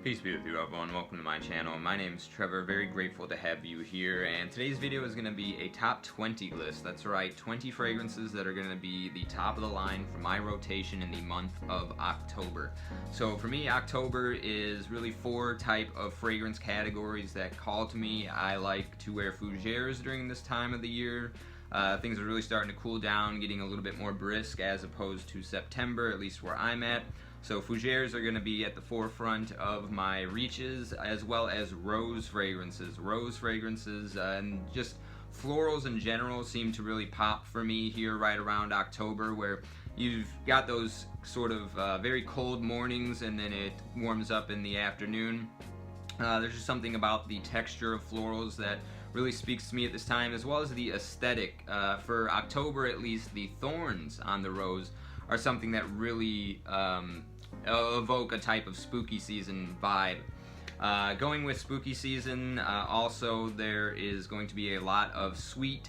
Peace be with you, everyone. Welcome to my channel. My name is Trevor. Very grateful to have you here. And today's video is going to be a top 20 list. That's right, 20 fragrances that are going to be the top of the line for my rotation in the month of October. So for me, October is really four type of fragrance categories that call to me. I like to wear fougères during this time of the year. Things are really starting to cool down, getting a little bit more brisk as opposed to September, at least where I'm at. So fougères are going to be at the forefront of my reaches, as well as rose fragrances. Rose fragrances and just florals in general seem to really pop for me here right around October, where you've got those sort of very cold mornings and then it warms up in the afternoon. There's just something about the texture of florals that really speaks to me at this time, as well as the aesthetic. For October at least, the thorns on the rose are something that really evoke a type of spooky season vibe. Going with spooky season, also there is going to be a lot of sweet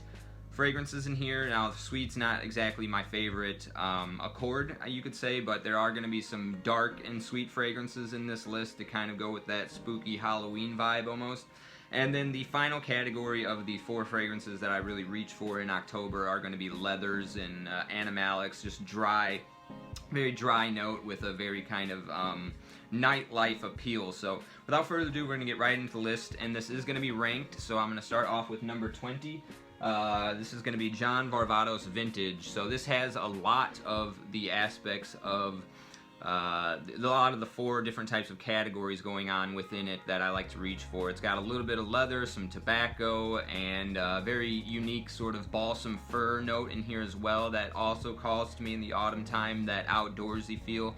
fragrances in here. Now, sweet's not exactly my favorite accord, you could say, but there are going to be some dark and sweet fragrances in this list to kind of go with that spooky Halloween vibe almost. And then the final category of the four fragrances that I really reach for in October are going to be leathers and animalics, just dry, very dry note with a very kind of nightlife appeal. So without further ado, we're going to get right into the list, and this is going to be ranked. So I'm going to start off with number 20. This is going to be John Varvatos Vintage. So this has a lot of the aspects of a lot of the four different types of categories going on within it that I like to reach for. It's got a little bit of leather, some tobacco, and a very unique sort of balsam fir note in here as well that also calls to me in the autumn time, that outdoorsy feel.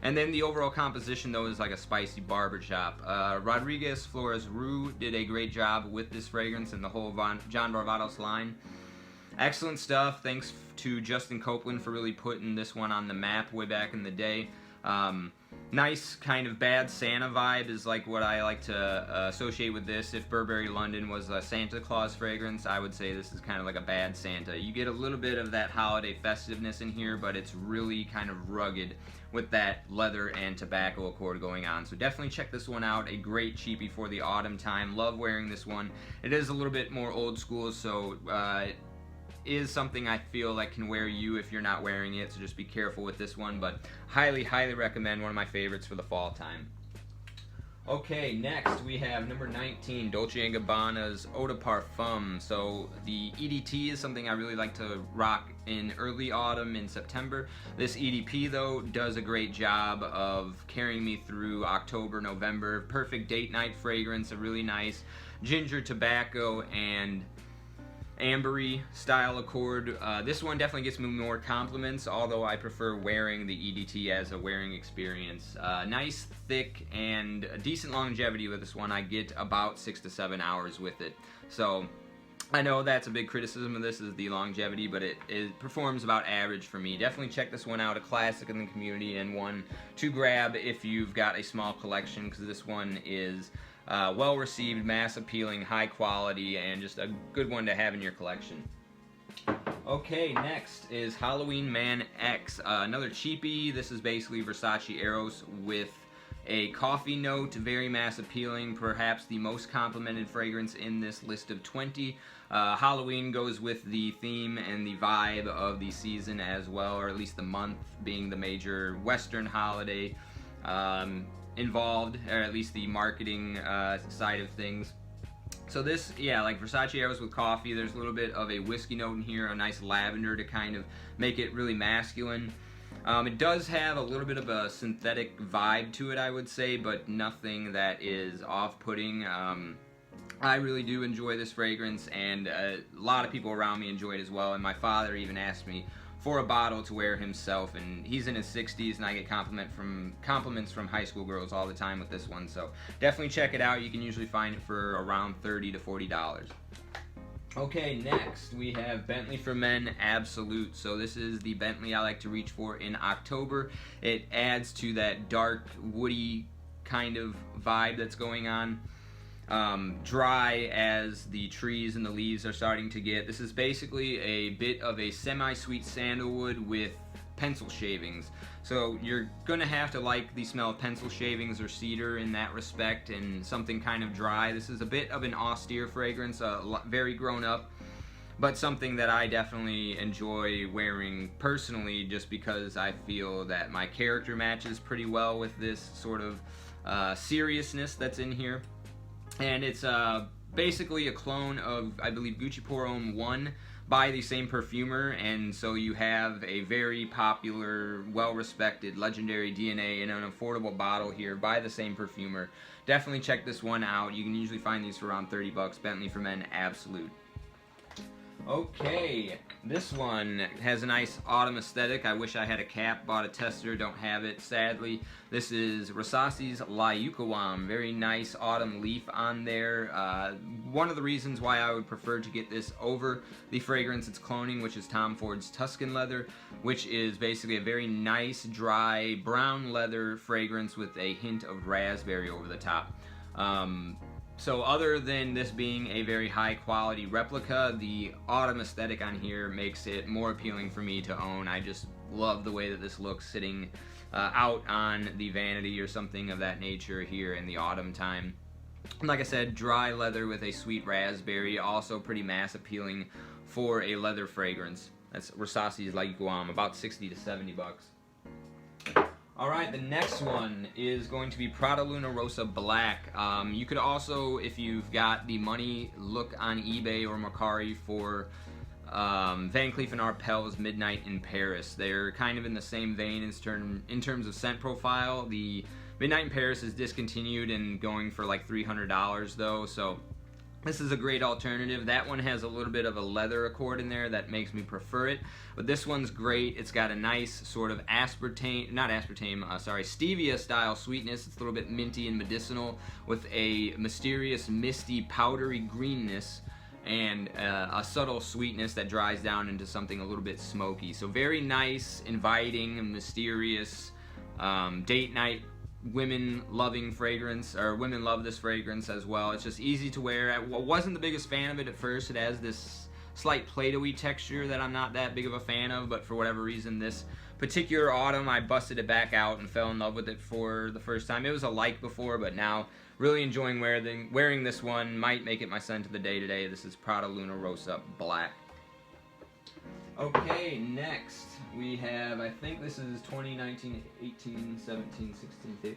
And then the overall composition, though, is like a spicy barbershop. Rodriguez Flores Rue did a great job with this fragrance and the whole John Varvatos line. Excellent stuff. Thanks to Justin Copeland for really putting this one on the map way back in the day. Nice kind of bad Santa vibe is like what I like to associate with this. If Burberry London was a Santa Claus fragrance, I would say this is kind of like a bad Santa. You get a little bit of that holiday festiveness in here, but it's really kind of rugged with that leather and tobacco accord going on. So definitely check this one out. A great cheapie for the autumn time. Love wearing this one. It is a little bit more old school, so is something I feel like can wear you if you're not wearing it, so just be careful with this one, but highly recommend. One of my favorites for the fall time. Okay, next we have number 19, Dolce & Gabbana's Eau de Parfum. So the EDT is something I really like to rock in early autumn in September. This EDP, though, does a great job of carrying me through October, November. Perfect date night fragrance, a really nice ginger tobacco and ambery style accord. This one definitely gets me more compliments, although I prefer wearing the EDT as a wearing experience. Nice, thick, and a decent longevity with this one. I get about 6 to 7 hours with it. So I know that's a big criticism of this, is the longevity, but it performs about average for me. Definitely check this one out, a classic in the community and one to grab if you've got a small collection, because this one is well received, mass appealing, high quality, and just a good one to have in your collection. Okay, next is Halloween Man X, another cheapie. This is basically Versace Eros with a coffee note, very mass appealing, perhaps the most complimented fragrance in this list of 20. Halloween goes with the theme and the vibe of the season as well, or at least the month, being the major Western holiday involved, or at least the marketing side of things. So this, yeah, like Versace Eros with coffee, there's a little bit of a whiskey note in here, a nice lavender to kind of make it really masculine. It does have a little bit of a synthetic vibe to it, I would say, but nothing that is off-putting. I really do enjoy this fragrance, and a lot of people around me enjoy it as well, and my father even asked me for a bottle to wear himself, and he's in his 60s, and I get compliments from high school girls all the time with this one. So definitely check it out. You can usually find it for around $30 to $40. Okay, next we have Bentley for Men Absolute. So this is the Bentley I like to reach for in October. It adds to that dark, woody kind of vibe that's going on. Dry as the trees and the leaves are starting to get. This is basically a bit of a semi-sweet sandalwood with pencil shavings. So you're gonna have to like the smell of pencil shavings or cedar in that respect, and something kind of dry. This is a bit of an austere fragrance, very grown up, but something that I definitely enjoy wearing personally, just because I feel that my character matches pretty well with this sort of seriousness that's in here. And it's basically a clone of, I believe, Gucci Pour Homme 1 by the same perfumer, and so you have a very popular, well-respected, legendary DNA in an affordable bottle here by the same perfumer. Definitely check this one out. You can usually find these for around 30 bucks. Bentley for Men Absolute. Okay, this one has a nice autumn aesthetic. I wish I had a cap, bought a tester, don't have it, sadly. This is Rasasi La Yuqawam. Very nice autumn leaf on there. One of the reasons why I would prefer to get this over the fragrance it's cloning, which is Tom Ford's Tuscan Leather, which is basically a very nice, dry, brown leather fragrance with a hint of raspberry over the top. So other than this being a very high quality replica, the autumn aesthetic on here makes it more appealing for me to own. I just love the way that this looks sitting out on the vanity or something of that nature here in the autumn time. And like I said, dry leather with a sweet raspberry, also pretty mass appealing for a leather fragrance. That's Rasasi La Yuqawam, about 60 to 70 bucks. Alright, the next one is going to be Prada Luna Rossa Black. You could also, if you've got the money, look on eBay or Mercari for Van Cleef & Arpels Midnight in Paris. They're kind of in the same vein in terms of scent profile. The Midnight in Paris is discontinued and going for like $300 though, so this is a great alternative. That one has a little bit of a leather accord in there that makes me prefer it, but this one's great. It's got a nice sort of stevia style sweetness. It's a little bit minty and medicinal with a mysterious, misty, powdery greenness and a subtle sweetness that dries down into something a little bit smoky. So very nice, inviting, and mysterious date night women loving fragrance, or women love this fragrance as well. It's just easy to wear. I wasn't the biggest fan of it at first. It has this slight Play-Doh-y texture that I'm not that big of a fan of, but for whatever reason this particular autumn I busted it back out and fell in love with it for the first time. It was a like before, but now really enjoying wearing this one. Might make it my scent of the day today. This is Prada Luna Rossa Black. Okay, next we have, I think this is 2019, 18, 17, 16, 15.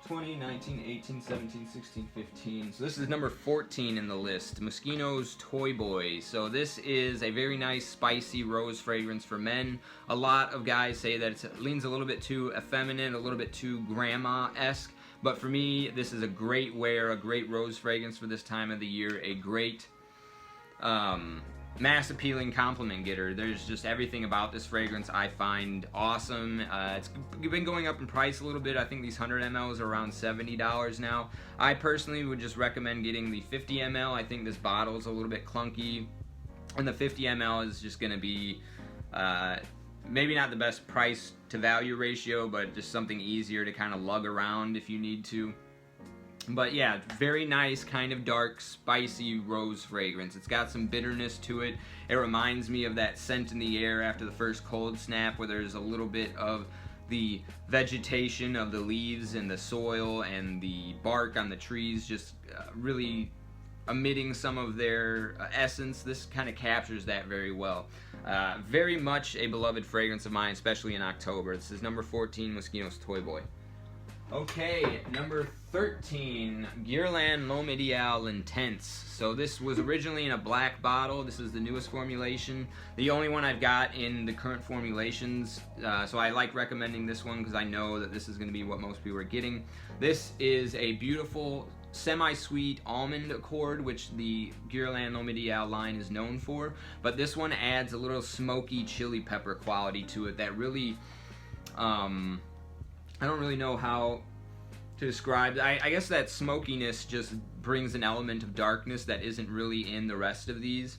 2019, 18, 17, 16, 15. So this is number 14 in the list, Moschino's Toy Boy. So this is a very nice spicy rose fragrance for men. A lot of guys say that it leans a little bit too effeminate, a little bit too grandma-esque. But for me, this is a great wear, a great rose fragrance for this time of the year, a great mass appealing compliment getter. There's just everything about this fragrance I find awesome. It's been going up in price a little bit. I think these 100 mLs are around $70 now. I personally would just recommend getting the 50 ml. I think this bottle is a little bit clunky, and the 50 ml is just going to be maybe not the best price to value ratio, but just something easier to kind of lug around if you need to. But yeah, very nice, kind of dark, spicy rose fragrance. It's got some bitterness to it. It reminds me of that scent in the air after the first cold snap, where there's a little bit of the vegetation of the leaves and the soil and the bark on the trees just really emitting some of their essence. This kind of captures that very well. Very much a beloved fragrance of mine, especially in October. This is number 14, Moschino's Toy Boy. Okay, number 13, Guerlain L'Homme Ideal Intense. So this was originally in a black bottle. This is the newest formulation, the only one I've got in the current formulations. So I like recommending this one because I know that this is going to be what most people are getting. This is a beautiful semi-sweet almond accord, which the Guerlain L'Homme Ideal line is known for. But this one adds a little smoky chili pepper quality to it that really, I don't really know how to describe. I guess that smokiness just brings an element of darkness that isn't really in the rest of these,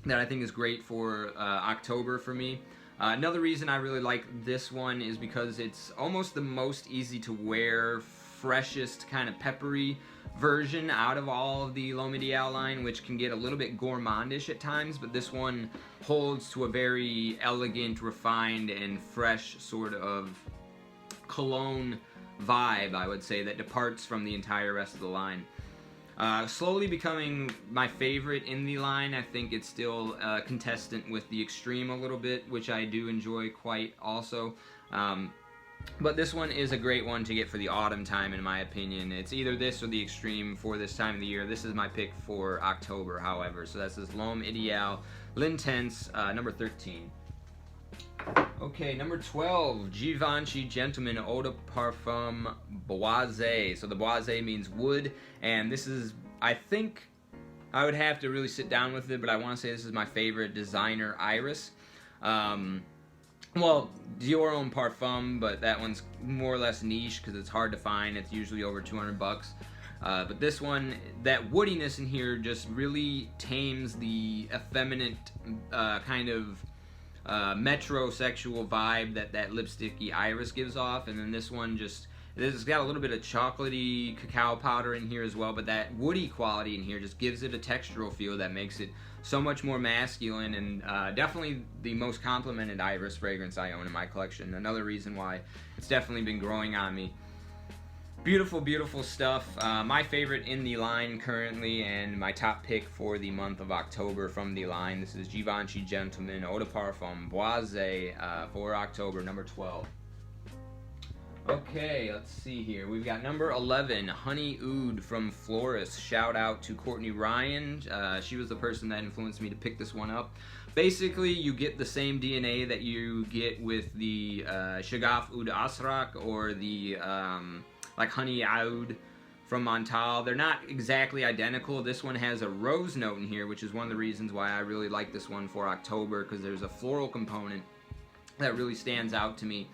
that I think is great for October for me. Another reason I really like this one is because it's almost the most easy to wear freshest kind of peppery version out of all of the L'Homme Ideal line, which can get a little bit gourmandish at times, but this one holds to a very elegant, refined, and fresh sort of cologne vibe, I would say, that departs from the entire rest of the line. Slowly becoming my favorite in the line. I think it's still contestant with the Extreme a little bit, which I do enjoy quite also. But this one is a great one to get for the autumn time, in my opinion. It's either this or the Extreme for this time of the year. This is my pick for October, however. So that's this L'Homme Ideal L'Incens, number 13. Okay, number 12, Givenchy Gentleman Eau de Parfum Boise. So the Boise means wood, and this is, I think, I would have to really sit down with it, but I want to say this is my favorite designer iris. Well, Dior own Parfum, but that one's more or less niche because it's hard to find. It's usually over 200 bucks. But this one, that woodiness in here just really tames the effeminate kind of metrosexual vibe that lipsticky iris gives off. And then this one just, it's got a little bit of chocolatey cacao powder in here as well, but that woody quality in here just gives it a textural feel that makes it so much more masculine, and definitely the most complimented iris fragrance I own in my collection. Another reason why it's definitely been growing on me. Beautiful, beautiful stuff. My favorite in the line currently, and my top pick for the month of October from the line. This is Givenchy Gentleman Eau de Parfum Boise for October, number 12. Okay, let's see here. We've got number 11, Honey Oud from Floris. Shout out to Courtney Ryan. She was the person that influenced me to pick this one up. Basically, you get the same DNA that you get with the Shagaf Oud Asrak or the like Honey Oud from Montal. They're not exactly identical. This one has a rose note in here, which is one of the reasons why I really like this one for October, because there's a floral component that really stands out to me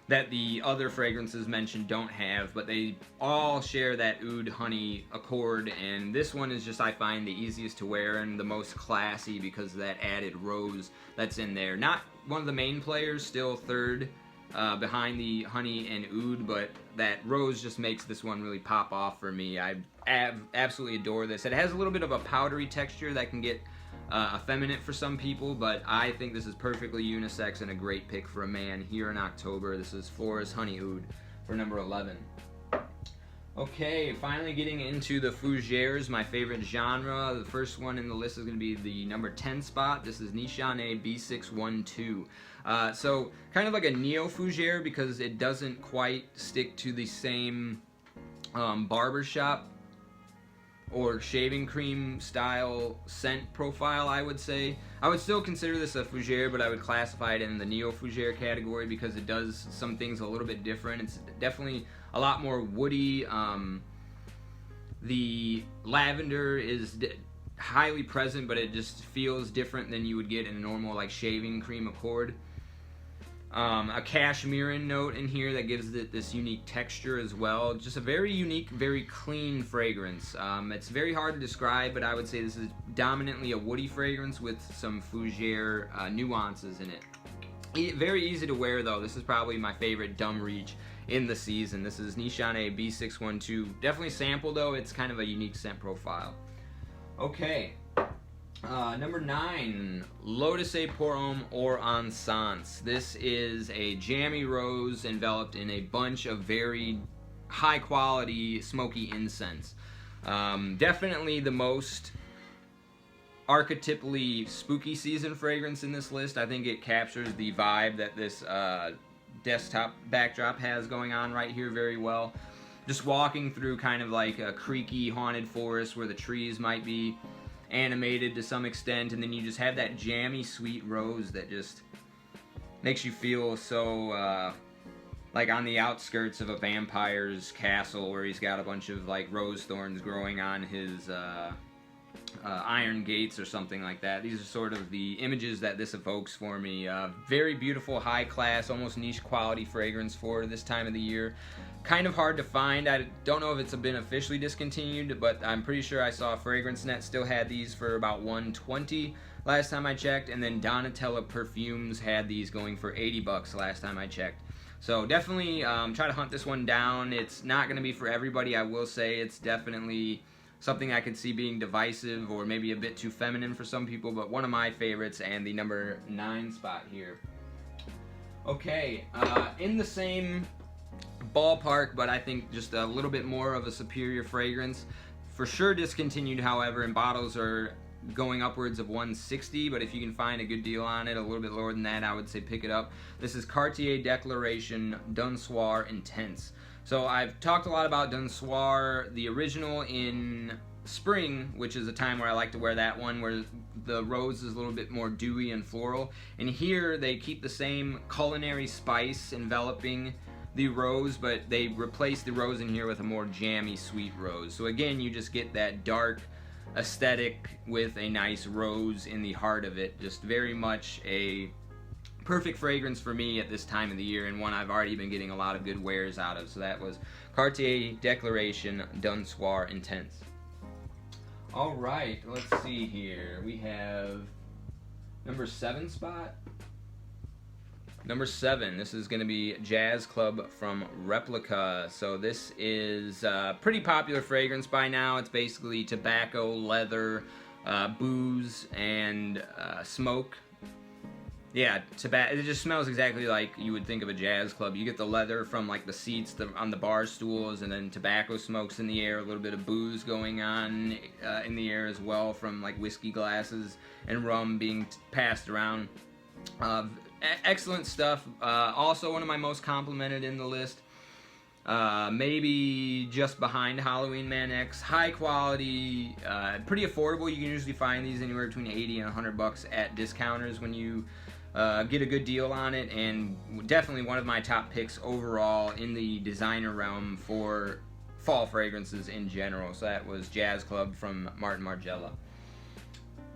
that the other fragrances mentioned don't have, but they all share that oud honey accord, and this one is just, I find, the easiest to wear and the most classy because of that added rose that's in there. Not one of the main players, still third behind the honey and oud, but that rose just makes this one really pop off for me. I absolutely adore this. It has a little bit of a powdery texture that can get effeminate for some people, but I think this is perfectly unisex and a great pick for a man here in October. This is Floris Honey Oud for number 11. Okay, finally getting into the fougères, my favorite genre. The first one in the list is going to be the number 10 spot. This is Nishane B-612. So kind of like a neo-fougère because it doesn't quite stick to the same barbershop or shaving cream style scent profile, I would say. I would still consider this a fougère, but I would classify it in the neo-fougère category because it does some things a little bit different. It's definitely a lot more woody. The lavender is highly present, but it just feels different than you would get in a normal like shaving cream accord. A cashmerean note in here that gives it this unique texture as well. Just a very unique, very clean fragrance. It's very hard to describe, but I would say this is dominantly a woody fragrance with some fougère nuances in it. Very easy to wear though. This is probably my favorite dumb reach in the season. This is Nishane B-612. Definitely sample though, it's kind of a unique scent profile. Okay. Number 9, Lotus Pour Homme or Encens. This is a jammy rose enveloped in a bunch of very high quality smoky incense. Definitely the most archetypally spooky season fragrance in this list. I think it captures the vibe that this desktop backdrop has going on right here very well. Just walking through kind of like a creaky haunted forest where the trees might be animated to some extent, and then you just have that jammy sweet rose that just makes you feel so like on the outskirts of a vampire's castle where he's got a bunch of like rose thorns growing on his iron gates or something like that. These are sort of the images that this evokes for me. Very beautiful, high class, almost niche quality fragrance for this time of the year. Kind of hard to find. I don't know if it's been officially discontinued, but I'm pretty sure I saw FragranceNet still had these for about $120 last time I checked, and then Donatella Perfumes had these going for $80 last time I checked. So definitely try to hunt this one down. It's not going to be for everybody, I will say. It's definitely something I could see being divisive or maybe a bit too feminine for some people, but one of my favorites and the number 9 spot here. Okay, in the same ballpark, but I think just a little bit more of a superior fragrance. For sure discontinued, however, and bottles are going upwards of $160, but if you can find a good deal on it, a little bit lower than that, I would say pick it up. This is Cartier Declaration D'un Soir Intense. So I've talked a lot about D'un Soir, the original in spring, which is a time where I like to wear that one, where the rose is a little bit more dewy and floral. And here they keep the same culinary spice enveloping the rose, but they replace the rose in here with a more jammy sweet rose. So again, you just get that dark aesthetic with a nice rose in the heart of it. Just very much a perfect fragrance for me at this time of the year, and one I've already been getting a lot of good wears out of. So that was Cartier Declaration D'un Soir Intense. Alright, let's see here. We have number 7 spot. Number 7, this is going to be Jazz Club from Replica. So this is a pretty popular fragrance by now. It's basically tobacco, leather, booze, and smoke. Yeah, tobacco. It just smells exactly like you would think of a jazz club. You get the leather from like the seats on the bar stools, and then tobacco smokes in the air, a little bit of booze going on in the air as well from like whiskey glasses and rum being passed around. Excellent stuff. Also one of my most complimented in the list. Maybe just behind Halloween Man X. High quality, pretty affordable. You can usually find these anywhere between 80 and $100 at discounters when you get a good deal on it, and definitely one of my top picks overall in the designer realm for fall fragrances in general. So that was Jazz Club from Margiela.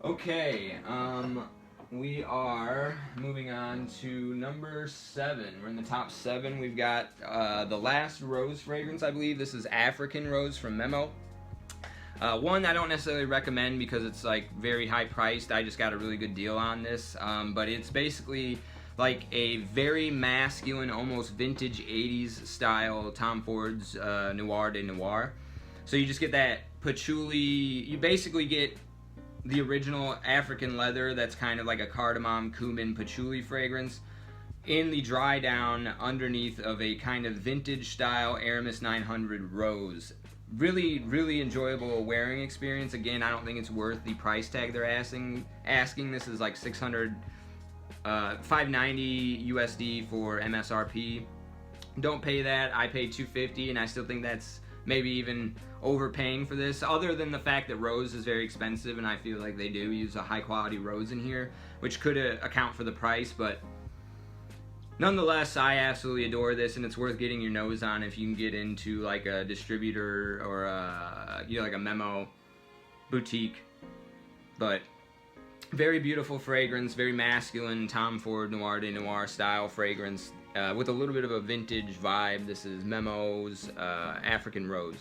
Okay, we are moving on to number 7. We're in the top 7. We've got the last rose fragrance, I believe. This is African Rose from Memo. One I don't necessarily recommend because it's like very high priced. I just got a really good deal on this, but it's basically like a very masculine, almost vintage 80s style Tom Ford's Noir de Noir. So you just get that patchouli. You basically get the original African leather that's kind of like a cardamom, cumin, patchouli fragrance in the dry down underneath of a kind of vintage style Aramis 900 rose. Really, really enjoyable wearing experience. Again, I don't think it's worth the price tag they're asking. This is like $590 USD for MSRP. Don't pay that. I paid $250, and I still think that's maybe even overpaying for this, other than the fact that rose is very expensive, and I feel like they do use a high quality rose in here, which could account for the price. But nonetheless, I absolutely adore this, and it's worth getting your nose on if you can get into like a distributor or like a Memo boutique. But very beautiful fragrance, very masculine Tom Ford Noir de Noir style fragrance with a little bit of a vintage vibe. This is Memo's African Rose.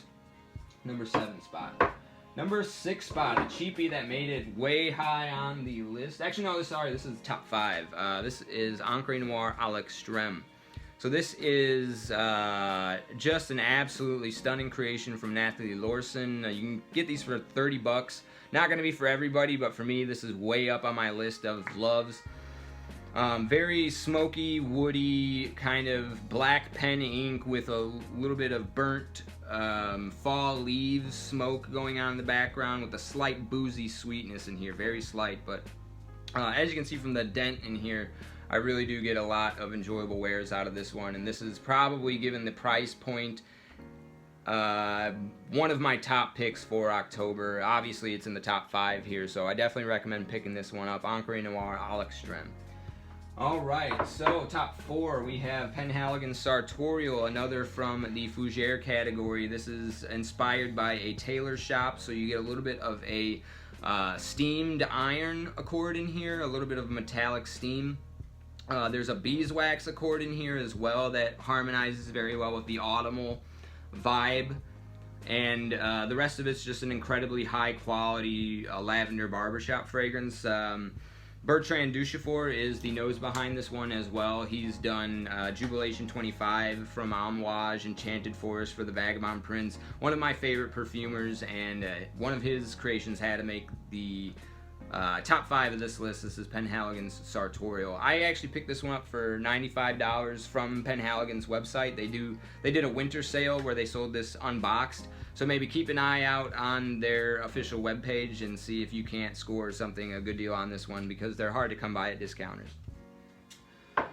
Number 7 spot. Number 6 spot, a cheapie that made it way high on the list. Actually, no, sorry, this is top 5. This is Encre Noir à l'Extrême. So this is just an absolutely stunning creation from Nathalie Lorson. You can get these for $30. Not going to be for everybody, but for me, this is way up on my list of loves. Very smoky, woody, kind of black pen ink with a little bit of burnt fall leaves smoke going on in the background with a slight boozy sweetness in here. Very slight, but as you can see from the dent in here, I really do get a lot of enjoyable wears out of this one, and this is probably, given the price point, one of my top picks for October. Obviously, it's in the top 5 here, so I definitely recommend picking this one up. Encre Noir à l'Extrême. Alright, so top 4, we have Penhaligon Sartorial, another from the Fougere category. This is inspired by a tailor shop, so you get a little bit of a steamed iron accord in here, a little bit of metallic steam. There's a beeswax accord in here as well that harmonizes very well with the autumnal vibe. And the rest of it's just an incredibly high quality lavender barbershop fragrance. Bertrand Duchefort is the nose behind this one as well. He's done Jubilation 25 from Amouage, Enchanted Forest for the Vagabond Prince. One of my favorite perfumers, and one of his creations had to make the top 5 of this list. This is Penhaligon's Sartorial. I actually picked this one up for $95 from Penhaligon's website. They did a winter sale where they sold this unboxed. So maybe keep an eye out on their official webpage and see if you can't score a good deal on this one, because they're hard to come by at discounters.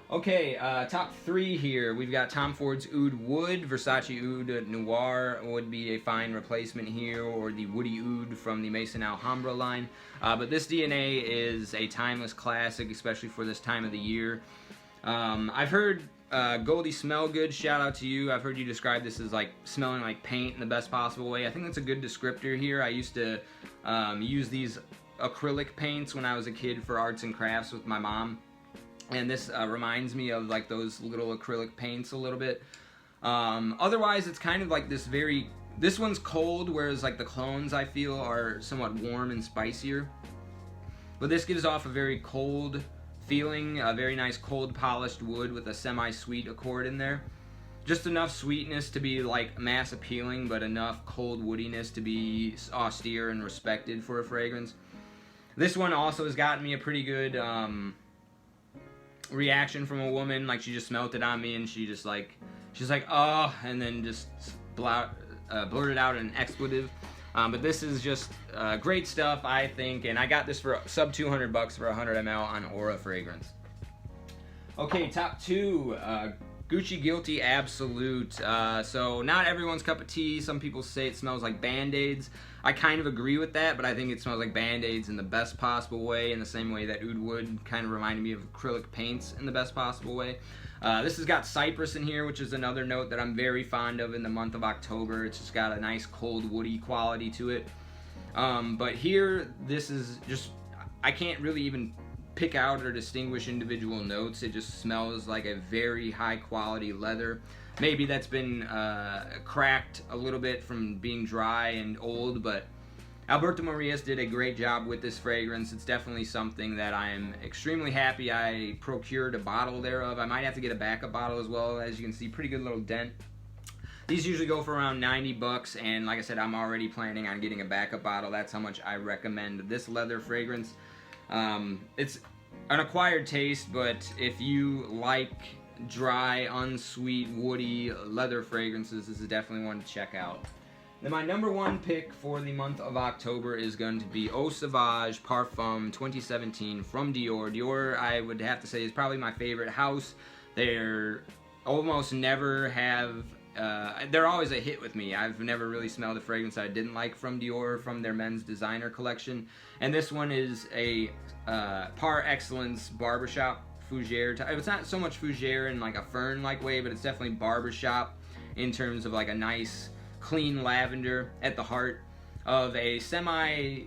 Okay, top 3 here. We've got Tom Ford's Oud Wood. Versace Oud Noir would be a fine replacement here, or the Woody Oud from the Maison Alhambra line. But this DNA is a timeless classic, especially for this time of the year. I've heard Goldie Smell Good, shout out to you. I've heard you describe this as like smelling like paint in the best possible way. I think that's a good descriptor here. I used to use these acrylic paints when I was a kid for arts and crafts with my mom. And this reminds me of like those little acrylic paints a little bit. Otherwise, it's kind of like this one's cold, whereas like the clones I feel are somewhat warm and spicier. But this gives off a very cold feeling, a very nice cold polished wood with a semi-sweet accord in there. Just enough sweetness to be like mass appealing, but enough cold woodiness to be austere and respected for a fragrance. This one also has gotten me a pretty good reaction from a woman. Like, she just smelled it on me and she's like, oh, and then just blurted out an expletive. But this is just great stuff, I think, and I got this for sub $200 for 100 ml on Aura fragrance. Okay, top 2, Gucci Guilty Absolute. So not everyone's cup of tea. Some people say it smells like Band-Aids. I kind of agree with that, but I think it smells like Band-Aids in the best possible way, in the same way that Oud Wood kind of reminded me of acrylic paints in the best possible way. This has got cypress in here, which is another note that I'm very fond of in the month of October. It's just got a nice cold woody quality to it. But here, this is just, I can't really even pick out or distinguish individual notes. It just smells like a very high quality leather. Maybe that's been cracked a little bit from being dry and old, but Alberto Morillas did a great job with this fragrance. It's definitely something that I am extremely happy I procured a bottle thereof. I might have to get a backup bottle as well. As you can see, pretty good little dent. These usually go for around $90, and like I said, I'm already planning on getting a backup bottle. That's how much I recommend this leather fragrance. It's an acquired taste, but if you like dry, unsweet, woody leather fragrances, this is definitely one to check out. Then my number 1 pick for the month of October is going to be Eau Sauvage Parfum 2017 from Dior. Dior, I would have to say, is probably my favorite house. They're almost never have, they're always a hit with me. I've never really smelled a fragrance I didn't like from Dior, from their men's designer collection. And this one is a par excellence barbershop fougere. It's not so much fougere in like a fern-like way, but it's definitely barbershop in terms of like a nice clean lavender at the heart of a semi,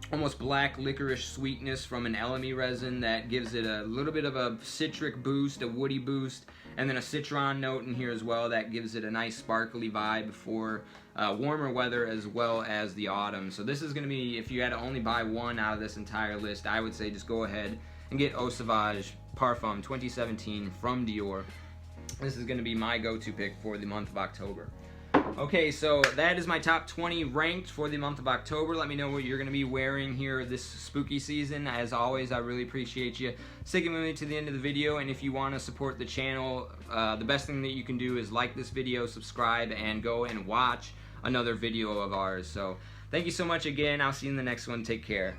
almost black licorice sweetness from an elemi resin that gives it a little bit of a citric boost, a woody boost, and then a citron note in here as well that gives it a nice sparkly vibe for warmer weather as well as the autumn. So this is going to be, if you had to only buy one out of this entire list, I would say just go ahead and get Eau Sauvage Parfum 2017 from Dior. This is going to be my go-to pick for the month of October. Okay, so that is my top 20 ranked for the month of October. Let me know what you're going to be wearing here this spooky season. As always, I really appreciate you sticking with me to the end of the video. And if you want to support the channel, the best thing that you can do is like this video, subscribe, and go and watch another video of ours. So thank you so much again. I'll see you in the next one. Take care.